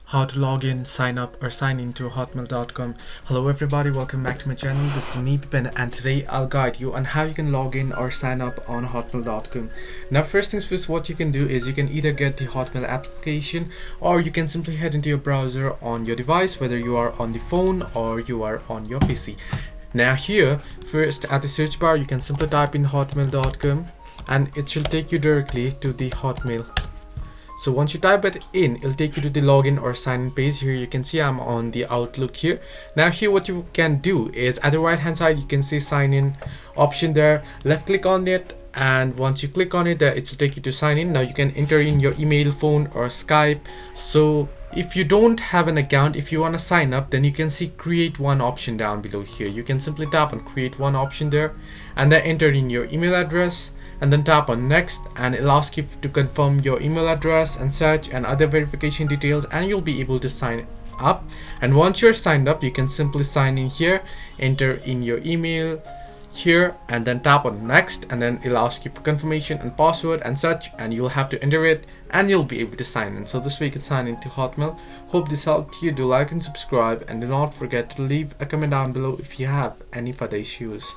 how to log in, sign up or sign in to hotmail.com. Hello everybody, welcome back to my channel. This is me Pipen, and today I'll guide you on how you can log in or sign up on hotmail.com. Now first things first, what you can do is you can either get the Hotmail application or you can simply head into your browser on your device, whether you are on the phone or you are on your PC. Now here, first at the search bar, you can simply type in hotmail.com and it should take you directly to the Hotmail. So once you type it in, it'll take you to the login or sign in page. Here you can see I'm on the Outlook here. Now here what you can do is at the right hand side you can see sign in option there. Left click on it, and once you click on it, it will take you to sign in. Now you can enter in your email, phone or Skype. So if you don't have an account, if you want to sign up, then you can see create one option down below here. You can simply tap on create one option there and then enter in your email address and then tap on next, and it'll ask you to confirm your email address and such and other verification details, and you'll be able to sign up. And once you're signed up, you can simply sign in here, enter in your email here and then tap on next, and then it'll ask you for confirmation and password and such, and you'll have to enter it and you'll be able to sign in. So this way you can sign into Hotmail. Hope this helped you. Do like and subscribe, and do not forget to leave a comment down below if you have any further issues.